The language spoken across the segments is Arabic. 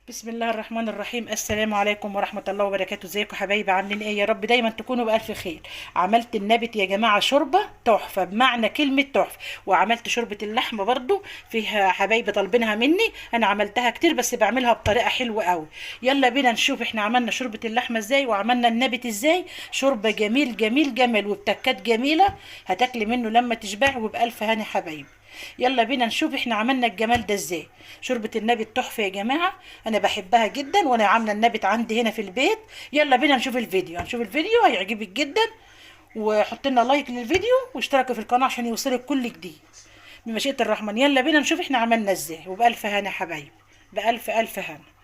بسم الله الرحمن الرحيم. السلام عليكم ورحمة الله وبركاته. ازيكم حبايبي؟ عاملين ايه؟ يا رب دايما تكونوا بألف خير. عملت النبت يا جماعة شوربة تحفة بمعنى كلمة تحفة، وعملت شوربة اللحمة برضو فيها حبايبي طالبينها مني. انا عملتها كتير بس بعملها بطريقة حلوة قوي. يلا بينا نشوف احنا عملنا شوربة اللحمة ازاي وعملنا النبت ازاي. شوربة جميل جميل جمال وبتكات جميلة، هتاكلي منه لما تشبعي وبألف هاني حبايبي. يلا بينا نشوف احنا عملنا الجمال ده ازاي. شوربة النبت تحفة يا جماعة، انا بحبها جدا وانا عاملة النبت عندي هنا في البيت. يلا بينا نشوف الفيديو، هنشوف الفيديو هيعجبك جدا. وحط لنا لايك للفيديو واشتركوا في القناة عشان يوصلك كل جديد بمشيئة الرحمن. يلا بينا نشوف احنا عملنا ازاي وبألف هنا حبايب، بألف ألف هنا.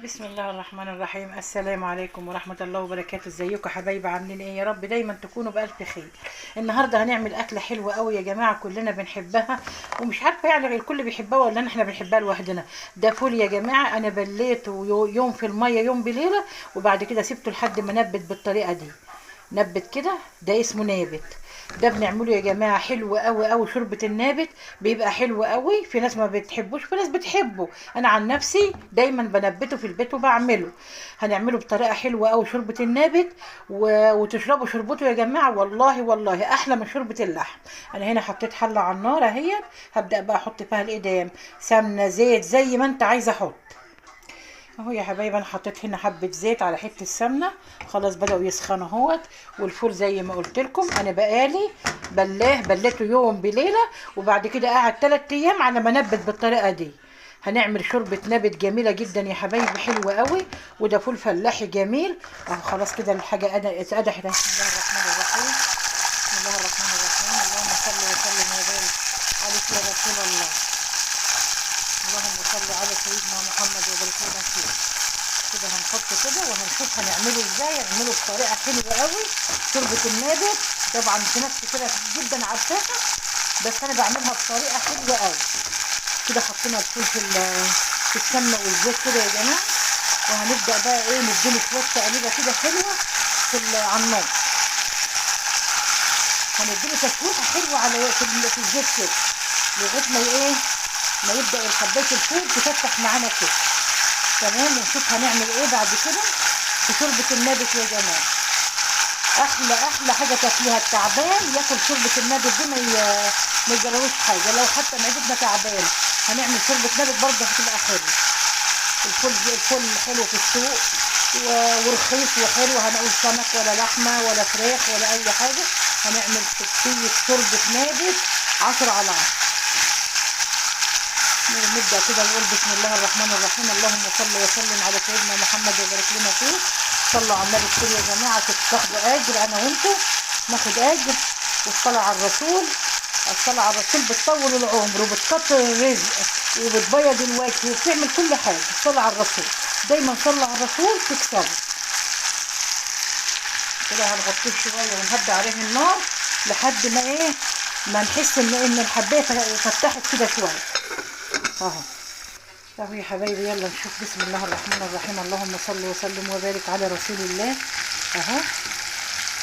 بسم الله الرحمن الرحيم. السلام عليكم ورحمة الله وبركاته. ازيكم حبايبي؟ عاملين ايه؟ يا رب دايما تكونوا بألف خير. النهارده هنعمل أكلة حلوة قوي يا جماعة، كلنا بنحبها ومش عارفة يعني الكل بيحبها ولا احنا بنحبها لوحدنا. ده فول يا جماعة، انا بليته يوم في المية يوم بليلة، وبعد كده سبته لحد ما نبت بالطريقة دي. نبت كده، ده اسمه نابت. ده بنعمله يا جماعه حلو قوي قوي. شوربه النابت بيبقى حلو قوي، في ناس ما بتحبوش في ناس بتحبه. انا عن نفسي دايما بنبته في البيت وبعمله. هنعمله بطريقه حلوه قوي شوربه النابت وتشربوا شوربته يا جماعه، والله والله احلى من شوربه اللحم. انا هنا حطيت حله على النار اهي، هبدا بقى احط فيها الاقدام سمنه زيت زي ما انت عايزه احط. اهو يا حبايبي انا حطيت هنا حبه زيت على حته السمنه، خلاص بداوا يسخنوا اهوت. والفول زي ما قلت لكم انا بقالي بليته يوم بليله، وبعد كده قعد 3 ايام على ما نبت بالطريقه دي. هنعمل شوربه نبت جميله جدا يا حبايبي، حلوه قوي. وده فول فلاحي جميل. اهو خلاص كده الحاجه اتقدحت. بسم الله الرحمن الرحيم. بسم الله الرحمن الرحيم. اللهم صل وسلم وبارك عليك يا رسول الله. اللهم صل على سيدنا محمد وبارك لنا فيه. كده هنحط كده وهنشوف هنعمله ازاي. هنعمله بطريقه حلوه قوي شوربه النابت. طبعا في ناس كتير جدا عارفاها، بس انا بعملها بطريقه حلوه قوي. كده حطينا الفول في السمنه والزيت كده يا جماعه، وهنبدا بقى ايه نديله شويه تقليبه كده حلوه على النار. هنديله تشويحه حلوه على في الزيت كده لغايه ما ايه ما يبدا حبايه الفول تفتح معانا كده. تمام. ونشوف هنعمل ايه بعد كده في شوربه النابت يا جماعه. احلى حاجه تاكليها التعبان ياكل شوربه النابت دي، ما يجرالوش حاجه. لو حتى معدتنا تعبان هنعمل شوربه نابت برضه هتبقى حلوه. الفول حلو في السوق ورخيص وحلو. هنقول سمك ولا لحمه ولا فراخ ولا اي حاجه، هنعمل كوبايه شوربه نابت 10 على 10. نبدأ كده نقول بسم الله الرحمن الرحيم. اللهم صل وسلم على سيدنا محمد وبارك لنا فيه. صلوا على النبي كتير يا جماعة تاخدوا أجر، أنا وأنتوا ناخد أجر. والصلاة على الرسول، الصلاة على الرسول بتطول العمر وبتكتر الرزق وبتبيض الوجه وبتعمل كل حاجة. الصلاة على الرسول دايما، صلوا على الرسول تكسبوا. كده هنغطيه شوية ونهدي عليه النار لحد ما ايه ما نحس ان الحباية فتحت كده شوية اهو. طب يا حبايبي يلا نشوف. بسم الله الرحمن الرحيم. اللهم صل وسلم وبارك على رسول الله. اهو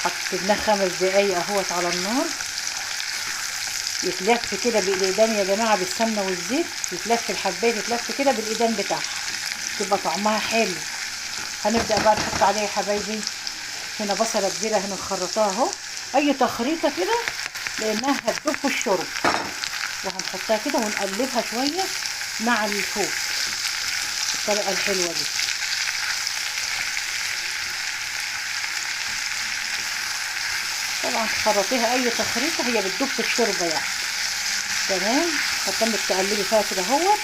حطيناه 5 دقايق اهوت على النار. يتلف كده بالايدان يا جماعه بالسمنه والزيت، يتلف الحبايه تتلف كده بالايدان بتاعها تبقى طعمها حلو. هنبدا بقى نحط عليه يا حبايبي هنا بصله كبيره هنا نخرطاها اهو، اي تخريطه كده لانها هتدوب في الشرب. وهنحطها كده ونقلبها شويه مع الفوق بالطريقه الحلوه دي. طبعا تخرطيها اي تخريطه هي بتدوب في الشوربه يعني. تمام. هتكمل تقلبي فيها كده اهوت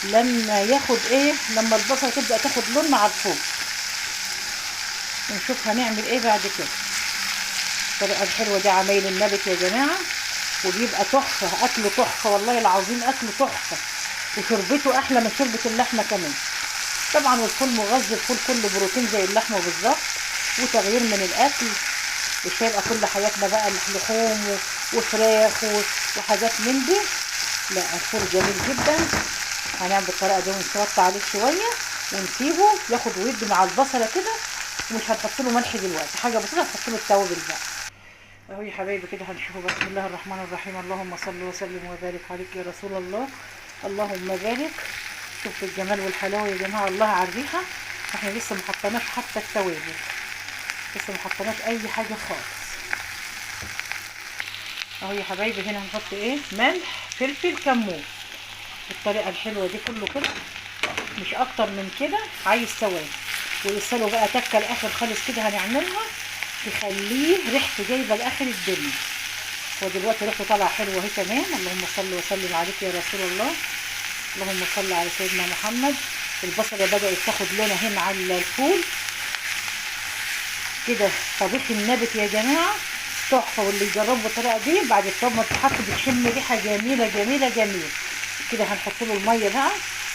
لما ياخد ايه لما البصله تبدا تاخد لون مع الفوق. ونشوف هنعمل ايه بعد كده. الطريقه الحلوه دي عمايل النبت يا جماعه، وبيبقى تحفه اكله تحفه والله العظيم اكله تحفه. وشربته احلى من شوربه اللحمه كمان. طبعا والفول مغذي، الفول كله بروتين زي اللحمه بالظبط، وتغيير من الاكل. مش هيبقى كل حياتنا بقى لحوم وفراخ وحاجات من دي. لا الفول جميل جدا. هنعمل بالطريقه دي ونسوط عليه شويه ونسيبه ياخد ويدي مع البصله كده. ومش هنحط له ملح دلوقتي، حاجه بسيطه هنحط له التوابل بقى. اهو يا حبايبي كده هنشوفه. بسم الله الرحمن الرحيم. اللهم صل وسلم وبارك عليك يا رسول الله. اللهم بارك شوفوا الجمال والحلاوه يا جماعه، الله على الريحه. احنا لسه ما حطيناش حتى التوابل، لسه ما حطيناش اي حاجه خالص. اهو يا حبايبي هنا هنحط ايه؟ ملح، فلفل، كمون، بالطريقه الحلوه دي كله كده، مش اكتر من كده. عايز ثواني ويوصلوا بقى تكه الاخر خالص كده هنعملها تخليه ريحته جايبه لاخر الدنيا. ودلوقتي ريحته طالعه حلوه اهي كمان. اللهم صل وسلم عليك يا رسول الله، اللهم صل على سيدنا محمد. البصله بدات تاخد لونها هنا على الفول كده. طبيخ النابت يا جماعه تحفه، واللي يجربه بالطريقه دي بعد الطبخ ما تتحط بتشم ريحه جميله جميله جميله كده. هنحط له الميه بقى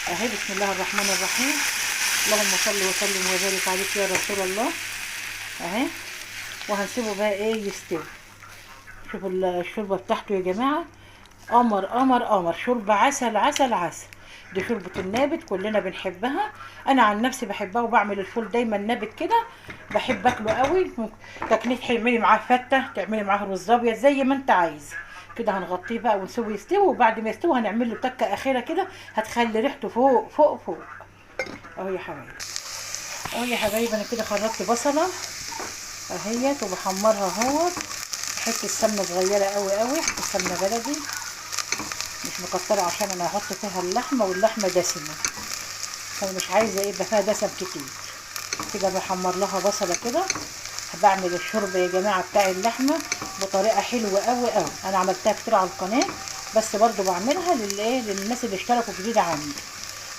اهي. بسم الله الرحمن الرحيم. اللهم صل وسلم وبارك عليك يا رسول الله اهي. وهنسيبه بقى ايه يستوي. شوفوا الشوربه بتاعته يا جماعه، قمر قمر قمر، شوربه عسل عسل عسل. دي شوربه النابت كلنا بنحبها. انا عن نفسي بحبها، وبعمل الفول دايما نابت كده، بحب اكله قوي. تاكليه تعملي معاه فته، تعملي معاه رز ابيض، زي ما انت عايز كده. هنغطيه بقى ونسيبه يستوي، وبعد ما يستوي هنعمل له تكه اخيره كده هتخلي ريحته فوق فوق فوق. اهو يا حبايبي، اهو يا حبايبي انا كده خرجت بصله اهيت وبحمرها اهوت. حته سمنه صغيره قوي قوي، حته سمنه بلدي مش مكتره، عشان انا هحط فيها اللحمه، واللحمه دسمه فانا مش عايزه يبقى فيها دسم كتير. كده بحمر لها بصله كده. بعمل الشوربه يا جماعه بتاع اللحمه بطريقه حلوه قوي قوي. انا عملتها كتير على القناه، بس برضو بعملها للناس اللي اشتركوا جديد عندي.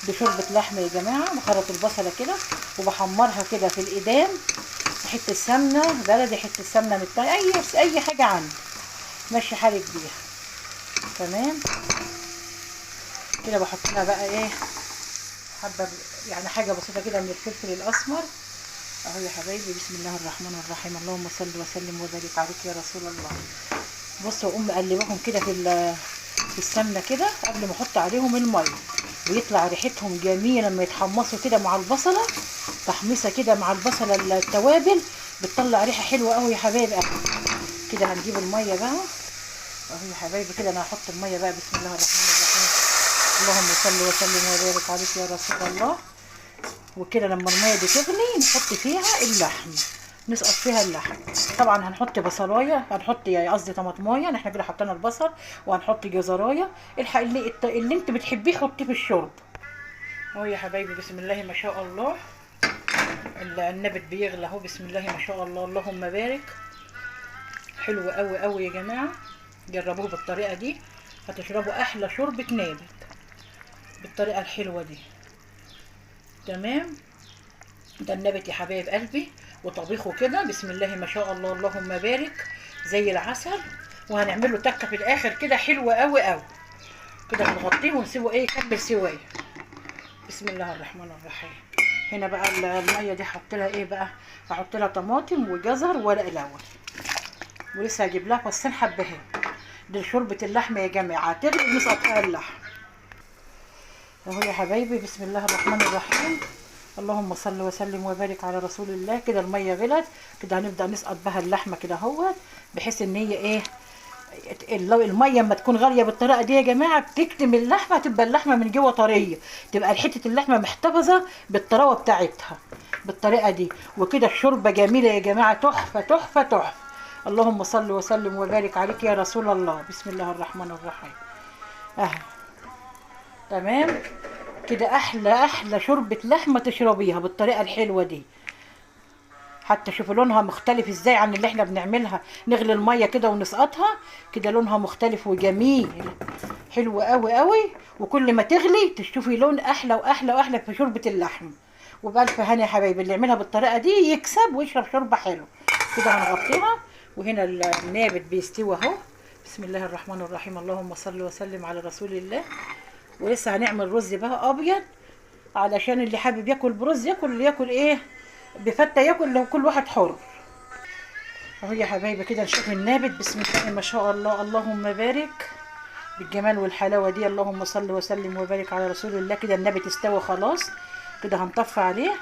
دي شوربه لحمه يا جماعه. بخرط البصله كده وبحمرها كده في الايدام، حته سمنه بلدي، حته سمنه متاي، اي حاجه عندي ماشي حالك بيها. تمام كده. بحط لها بقى ايه حبه يعني حاجه بسيطه كده من الفلفل الاسمر اهو يا حبايبي. بسم الله الرحمن الرحيم. اللهم صل وسلم وبارك عليك يا رسول الله. بصوا اقوم مقلبهم كده في السمنه كده قبل ما احط عليهم الميه، ويطلع ريحتهم جميله لما يتحمصوا كده مع البصله. تحميصه كده مع البصله التوابل بتطلع ريحه حلوه قوي يا حبايبي. كده هنجيب الميه بقى اهو يا حبايبي. كده انا هحط الميه بقى. بسم الله الرحمن الرحيم. اللهم صل وسلم وبارك عليك يا رسول الله. وكده لما الميه دي تغلي نحط فيها اللحم، نسقط فيها اللحم. طبعا هنحط بصلايه، هنحط قصدي طماطمايه. احنا كده حطينا البصل، وهنحط جزرايه. اللي انت بتحبيه حطيه في الشرب اهو يا حبايبي. بسم الله ما شاء الله. النبت بيغلى اهو. بسم الله ما شاء الله، اللهم بارك. حلو قوي قوي يا جماعه، جربوه بالطريقه دي هتشربوا احلى شوربه نابت بالطريقه الحلوه دي. تمام. ده النبت يا حبايب قلبي وطبيخه كده بسم الله ما شاء الله، اللهم بارك، زي العسل. وهنعمل له تكه في الاخر كده حلوه قوي قوي كده. هنغطيه ونسيبه ايه يكمل سوايه. بسم الله الرحمن الرحيم. هنا بقى الميه دي هحط لها ايه بقى؟ هحط لها طماطم وجزر وورق الاول، ولسه هجيب لها فصين حبهان. دي شوربه اللحمه يا جماعه، تغلي نسقط فيها اللحم اهو يا حبايبي. بسم الله الرحمن الرحيم. اللهم صل وسلم وبارك على رسول الله. كده الميه غلت كده، هنبدا نسقط بها اللحمه كده اهوت، بحيث ان هي ايه الميه اما تكون غاليه بالطريقه دي يا جماعه بتكتم اللحمه، تبقى اللحمه من جوه طريه، تبقى حته اللحمه محتفظه بالطراوه بتاعتها بالطريقه دي. وكده الشوربه جميله يا جماعه، تحفه تحفه تحفه. اللهم صل وسلم وبارك عليك يا رسول الله. بسم الله الرحمن الرحيم اهو. تمام كده. احلى شوربه لحمه تشربيها بالطريقه الحلوه دي. حتى شوفوا لونها مختلف ازاي عن اللي احنا بنعملها، نغلي الميه كده ونسقطها كده، لونها مختلف وجميل حلو قوي قوي. وكل ما تغلي تشوفي لون احلى واحلى واحلى في شوربه اللحم. وبالف هنا يا حبايبي، اللي يعملها بالطريقه دي يكسب ويشرب شوربه حلوه كده. هنغطيها. وهنا النابت بيستوي اهو. بسم الله الرحمن الرحيم. اللهم صل وسلم على رسول الله. ولسه هنعمل رز بقى ابيض، علشان اللي حابب ياكل برز ياكل، اللي ياكل ايه بفته ياكل، لو كل واحد حر اهو يا حبايبي. كده نشوف النابت. بسم الله ما شاء الله، اللهم بارك بالجمال والحلاوه دي. اللهم صل وسلم وبارك على رسول الله. كده النابت استوى خلاص. كده هنطفي عليه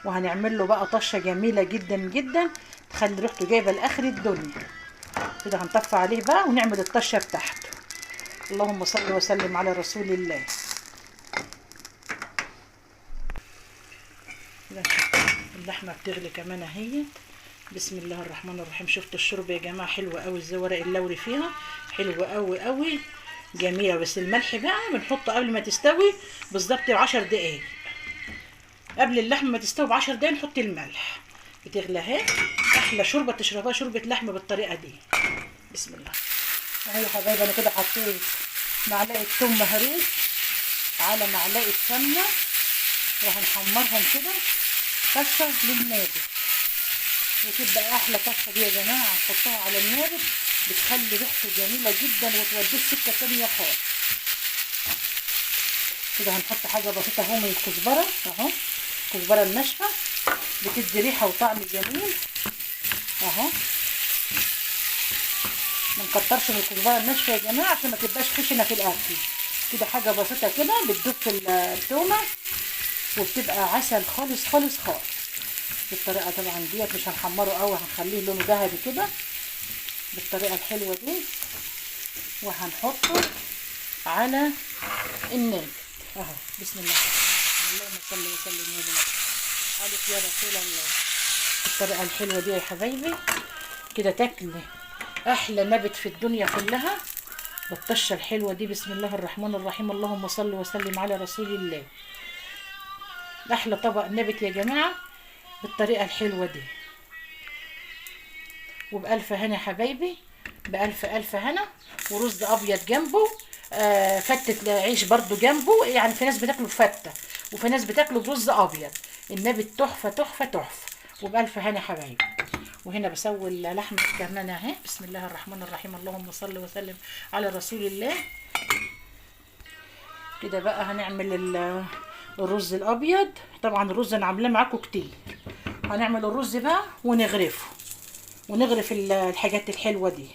وهنعمل له بقى طشه جميله جدا جدا تخلي ريحته جايبه لاخر الدنيا. كده هنطفي عليه بقى ونعمل الطشه بتاعته. اللهم صل وسلم على رسول الله. كده اللحمه بتغلي كمان اهي. بسم الله الرحمن الرحيم. شفتوا الشوربه يا جماعه حلوه قوي ازاي، ورق اللوري فيها حلوه قوي قوي جميله. بس الملح بقى بنحطه قبل ما تستوي بالظبط 10 دقايق، قبل اللحمه ما تستوي ب10 دقايق نحط الملح. بتغلى اهي. احلى شوربه تشربها شوربه لحمه بالطريقه دي. بسم الله اهي يا حبايبي. انا كده حطيت معلقه ثوم مهروس على معلقه سمنه وهنحمرهم كده طشه للنابت، وتبقى احلى طشه دي يا جماعه. هتحطوها على النابت بتخلي ريحته جميله جدا وتوديه سكه تانيه خالص. كده هنحط حاجه بسيطه اهو من الكزبره اهو، الكزبره الناشفه بتدي ريحه وطعم جميل اهو. ما نكترش من الكزبره الناشفه يا جماعه عشان ما تبقاش خشنه في الاكل. كده حاجه بسيطه كده بتدوب في التومه وبتبقى عسل خالص خالص خالص. بالطريقه طبعا ديت مش هنحمره قوي، هنخليه لونه ذهبي كده بالطريقه الحلوه دي. وهنحطه على النابت اهو. بسم الله اللهم صل وسلم عليك يا رسول الله. بالطريقه الحلوه دي يا حبايبي كده تاكلي احلى نبت في الدنيا كلها بالطشه الحلوه دي. بسم الله الرحمن الرحيم. اللهم صل وسلم على رسول الله. احلى طبق نبت يا جماعه بالطريقه الحلوه دي. وبألف هنا يا حبايبي، بألف ألف هنا. ورز أبيض جنبه، فتة عيش برضو جنبه. يعني في ناس بتاكله بفتة وفي ناس بتاكله برز أبيض. النبت تحفة تحفة تحفة. وبألف هنا يا حبايبي. وهنا بسوي اللحمة كمان اهي. بسم الله الرحمن الرحيم. اللهم صل وسلم على رسول الله. كده بقى هنعمل الرز الأبيض. طبعا الرز أنا عاملاه معاكم كتير. هنعمل الرز بقى ونغرفه، ونغرف الحاجات الحلوه دي.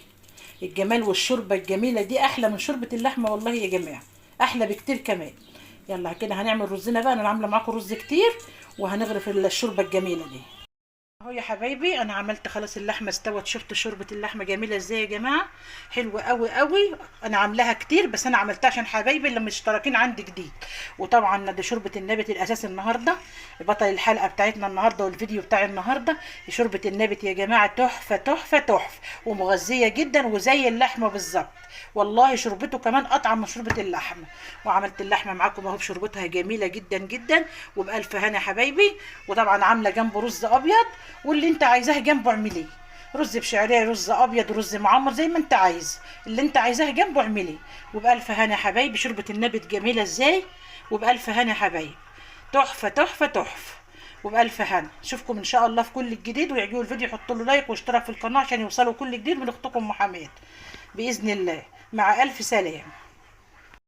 الجمال والشوربه الجميله دي احلى من شوربه اللحمه والله يا جماعه، احلى بكتير كمان. يلا كده هنعمل رزنا بقى. انا عامله معاكم رز كتير وهنغرف الشوربه الجميله دي اهو يا حبايبي. انا عملت خلاص اللحمه استوت. شفت شوربه اللحمه جميله ازاي يا جماعه، حلوه قوي قوي. انا عاملاها كتير بس انا عملتها عشان حبايبي اللي مشتركين عندي جديد. وطبعا دي شوربه النبت الاساسي النهارده، بطل الحلقه بتاعتنا النهارده والفيديو بتاع النهارده. شوربه النبت يا جماعه تحفه تحفه تحفه ومغذيه جدا وزي اللحمه بالظبط. والله شوربته كمان اطعم من شوربه اللحمه. وعملت اللحمه معاكم اهو بشوربتها جميله جدا جدا وبالف هنا حبايبي. وطبعا عامله جنبه رز ابيض، واللي انت عايزاه جنبه اعمليه. رز بشعريه، رز ابيض، رز معمر، زي ما انت عايز. اللي انت عايزاه جنبه اعمليه. وبالف هنا حبايبي. شوربه النبت جميله ازاي. وبالف هنا حبايبي تحفه تحفه تحفه. وبالف هنا. اشوفكم ان شاء الله في كل الجديد. ويعجبوا الفيديو حطوا له لايك واشتراك في القناه عشان يوصلوا كل جديد من اختكم محمد باذن الله. مع الف سلام.